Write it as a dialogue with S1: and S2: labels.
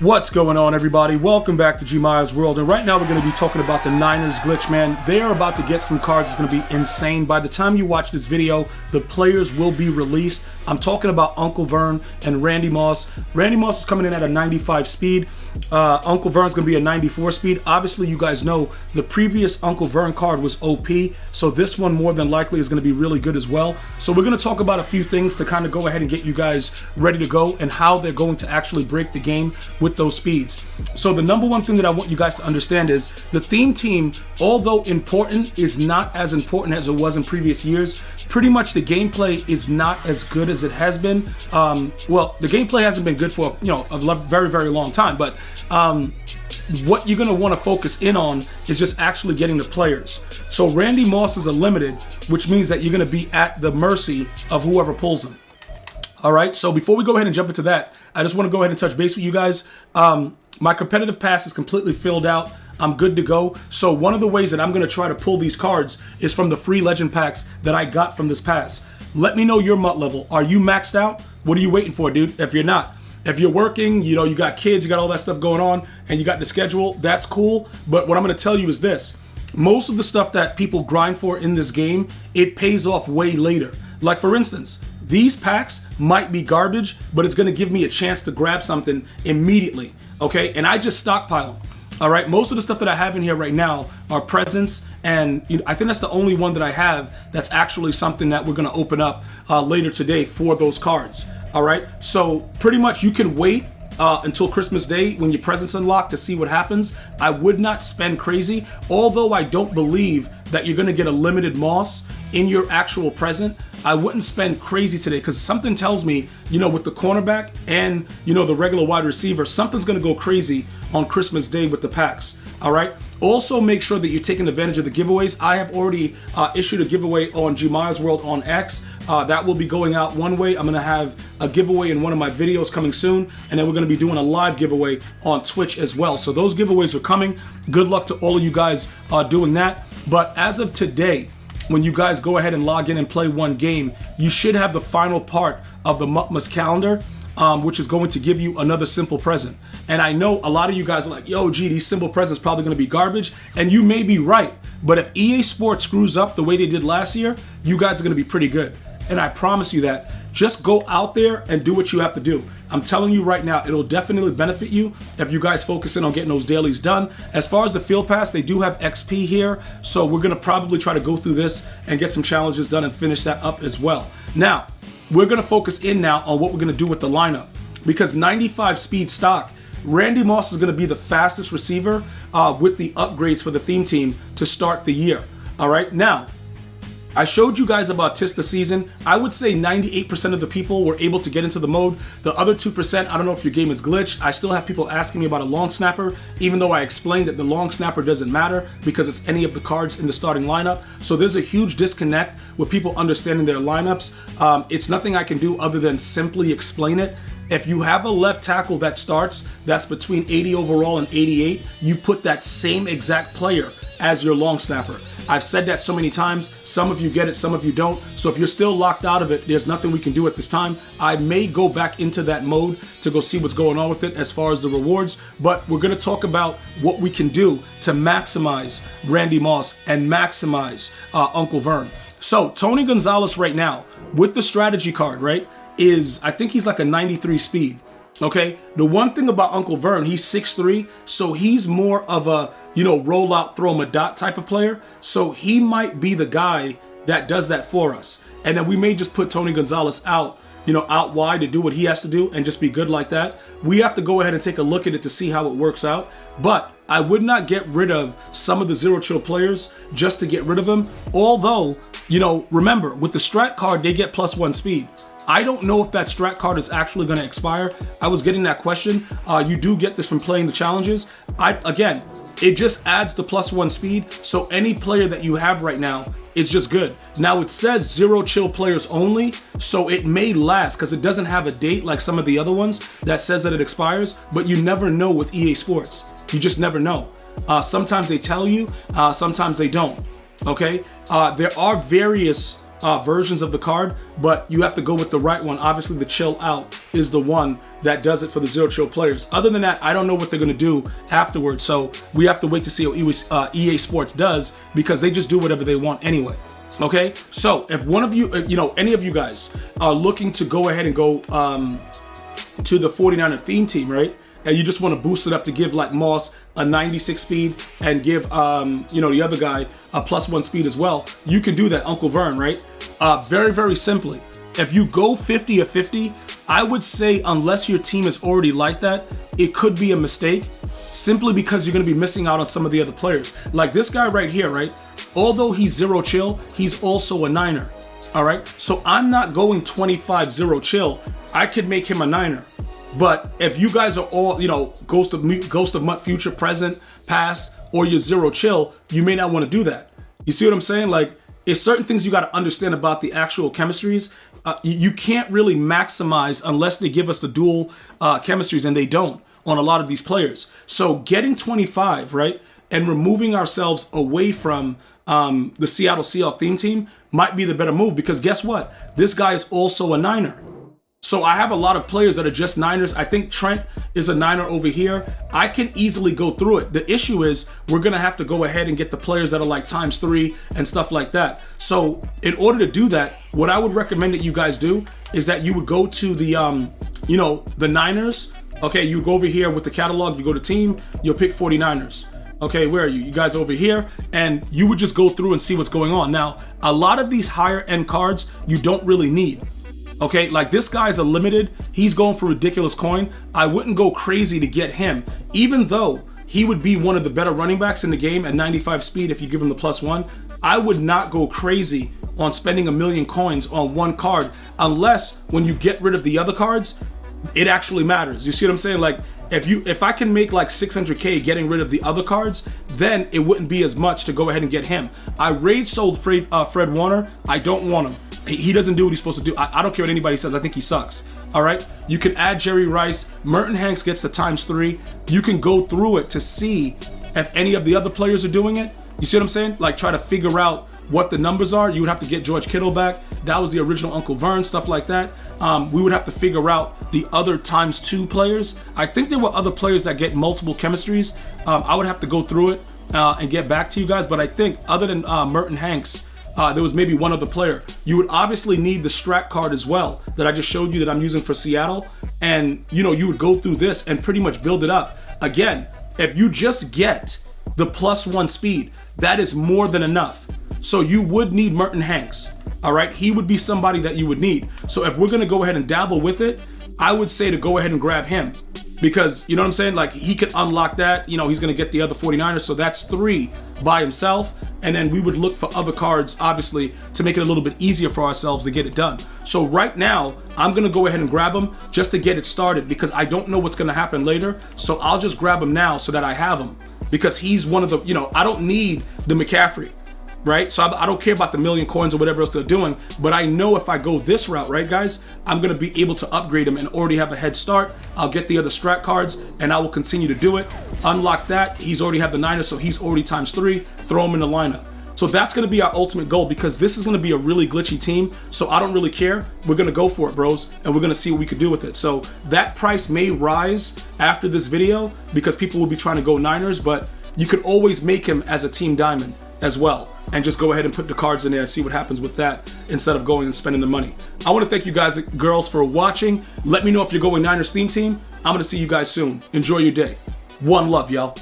S1: What's going on, everybody? Welcome back to GmiasWorld, and right now we're going to be talking about the Niners glitch, man. They are about to get some cards. It's going to be insane. By the time you watch this video, the players will be released. I'm talking about Uncle Vern and Randy Moss. Randy Moss is coming in at a 95 speed. Uncle Vern's going to be a 94 speed. Obviously, you guys know the previous Uncle Vern card was OP, so this one more than likely is going to be really good as well. So we're going to talk about a few things to kind of go ahead and get you guys ready to go and how they're going to actually break the game with those speeds. So the number one thing that I want you guys to understand is the theme team, although important, is not as important as it was in previous years. Pretty much the gameplay is not as good as it has been. Well, the gameplay hasn't been good for a very, very long time, but what you're going to want to focus in on is just actually getting the players. So Randy Moss is a limited, which means that you're going to be at the mercy of whoever pulls him. All right, so before we go ahead and jump into that, I just want to go ahead and touch base with you guys. My competitive pass is completely filled out. I'm good to go. So one of the ways that I'm going to try to pull these cards is from the free legend packs that I got from this pass. Let me know your MUT level. Are you maxed out? What are you waiting for, dude? If you're not, if you're working, you got kids, you got all that stuff going on, and you got the schedule, that's cool. But what I'm going to tell you is this. Most of the stuff that people grind for in this game, it pays off way later. Like, for instance, these packs might be garbage, but it's going to give me a chance to grab something immediately, okay? And I just stockpile them, all right? Most of the stuff that I have in here right now are presents, and I think that's the only one that I have that's actually something that we're going to open up later today for those cards, all right? So pretty much you can wait until Christmas Day when your presents unlock to see what happens. I would not spend crazy, although I don't believe that you're going to get a limited Moss in your actual present. I wouldn't spend crazy today because something tells me, with the cornerback and, the regular wide receiver, something's going to go crazy on Christmas Day with the packs. All right. Also, make sure that you're taking advantage of the giveaways. I have already issued a giveaway on GmiasWorld on X. That will be going out one way. I'm going to have a giveaway in one of my videos coming soon. And then we're going to be doing a live giveaway on Twitch as well. So those giveaways are coming. Good luck to all of you guys doing that. But as of today, when you guys go ahead and log in and play one game, you should have the final part of the Mutmas calendar, which is going to give you another simple present. And I know a lot of you guys are like, yo, gee, these simple presents probably going to be garbage. And you may be right. But if EA Sports screws up the way they did last year, you guys are going to be pretty good. And I promise you that. Just go out there and do what you have to do. I'm telling you right now, it'll definitely benefit you if you guys focus in on getting those dailies done. As far as the field pass, they do have XP here. So we're going to probably try to go through this and get some challenges done and finish that up as well. Now, we're going to focus in now on what we're going to do with the lineup. Because 95 speed stock, Randy Moss is going to be the fastest receiver with the upgrades for the theme team to start the year. All right, now, I showed you guys about Tis the Season. I would say 98% of the people were able to get into the mode. The other 2%, I don't know if your game is glitched. I still have people asking me about a long snapper, even though I explained that the long snapper doesn't matter because it's any of the cards in the starting lineup. So there's a huge disconnect with people understanding their lineups. It's nothing I can do other than simply explain it. If you have a left tackle that starts, that's between 80 overall and 88, you put that same exact player as your long snapper. I've said that so many times. Some of you get it, some of you don't. So if you're still locked out of it, there's nothing we can do at this time. I may go back into that mode to go see what's going on with it as far as the rewards, but we're going to talk about what we can do to maximize Randy Moss and maximize Uncle Vern. So Tony Gonzalez right now with the strategy card, right, I think he's like a 93 speed. Okay, the one thing about Uncle Vern, he's 6'3", so he's more of a, roll out, throw him a dot type of player. So he might be the guy that does that for us. And then we may just put Tony Gonzalez out, out wide to do what he has to do and just be good like that. We have to go ahead and take a look at it to see how it works out. But I would not get rid of some of the zero chill players just to get rid of them. Although, remember, with the strat card, they get +1 speed. I don't know if that strat card is actually going to expire. I was getting that question. You do get this from playing the challenges. Again, it just adds the +1 speed. So any player that you have right now is just good. Now it says zero chill players only. So it may last because it doesn't have a date like some of the other ones that says that it expires. But you never know with EA Sports. You just never know. Sometimes they tell you, sometimes they don't. Okay. There are various versions of the card, but you have to go with the right one. Obviously, the chill out is the one that does it for the zero chill players. Other than that, I don't know what they're going to do afterwards. So we have to wait to see what EA Sports does, because they just do whatever they want anyway. Okay, so if one of you, any of you guys are looking to go ahead and go to the 49er theme team, right? And you just want to boost it up to give like Moss a 96 speed and give, the other guy a +1 speed as well. You can do that, Uncle Vern, right? Very, very simply. If you go 50 or 50, I would say unless your team is already like that, it could be a mistake, simply because you're going to be missing out on some of the other players. Like this guy right here, right? Although he's zero chill, he's also a niner. All right. So I'm not going 25 zero chill. I could make him a niner. But if you guys are all, Ghost of Mutt, future, present, past, or you're zero chill, you may not want to do that. You see what I'm saying? Like, it's certain things you got to understand about the actual chemistries. You can't really maximize unless they give us the dual chemistries, and they don't on a lot of these players. So getting 25, right, and removing ourselves away from the Seattle Seahawks theme team might be the better move, because guess what? This guy is also a niner. So I have a lot of players that are just niners. I think Trent is a niner over here. I can easily go through it. The issue is we're going to have to go ahead and get the players that are like ×3 and stuff like that. So in order to do that, what I would recommend that you guys do is that you would go to the, the Niners. Okay, you go over here with the catalog, you go to team, you'll pick 49ers. Okay, where are you? You guys are over here, and you would just go through and see what's going on. Now, a lot of these higher end cards you don't really need. Okay, like this guy's a limited. He's going for ridiculous coin. I wouldn't go crazy to get him, even though he would be one of the better running backs in the game at 95 speed if you give him the +1. I would not go crazy on spending 1 million coins on one card, unless when you get rid of the other cards, it actually matters. You see what I'm saying? Like, if I can make like 600K getting rid of the other cards, then it wouldn't be as much to go ahead and get him. I rage sold Fred Warner. I don't want him. He doesn't do what he's supposed to do. I don't care what anybody says. I think he sucks. All right? You can add Jerry Rice. Merton Hanks gets the ×3. You can go through it to see if any of the other players are doing it. You see what I'm saying? Like, try to figure out what the numbers are. You would have to get George Kittle back. That was the original Uncle Vern, stuff like that. We would have to figure out the other ×2 players. I think there were other players that get multiple chemistries. I would have to go through it and get back to you guys. But I think other than Merton Hanks, there was maybe one other player. You would obviously need the strat card as well that I just showed you that I'm using for Seattle. And, you would go through this and pretty much build it up. Again, if you just get the +1 speed, that is more than enough. So you would need Merton Hanks. All right, he would be somebody that you would need. So if we're going to go ahead and dabble with it, I would say to go ahead and grab him, because you know what I'm saying? Like, he could unlock that. He's going to get the other 49ers. So that's 3 by himself. And then we would look for other cards, obviously, to make it a little bit easier for ourselves to get it done. So right now, I'm going to go ahead and grab him just to get it started, because I don't know what's going to happen later. So I'll just grab him now so that I have him, because he's one of the, I don't need the McCaffrey. Right? So I don't care about the 1 million coins or whatever else they're doing, but I know if I go this route, right, guys, I'm going to be able to upgrade him and already have a head start. I'll get the other strat cards, and I will continue to do it. Unlock that. He's already have the Niners, so he's already ×3. Throw him in the lineup. So that's going to be our ultimate goal, because this is going to be a really glitchy team, so I don't really care. We're going to go for it, bros, and we're going to see what we could do with it. So that price may rise after this video, because people will be trying to go Niners, but you could always make him as a team diamond as well, and just go ahead and put the cards in there and see what happens with that instead of going and spending the money. I want to thank you guys, girls, for watching. Let me know if you're going Niners theme team. I'm going to see you guys soon. Enjoy your day. One love, y'all.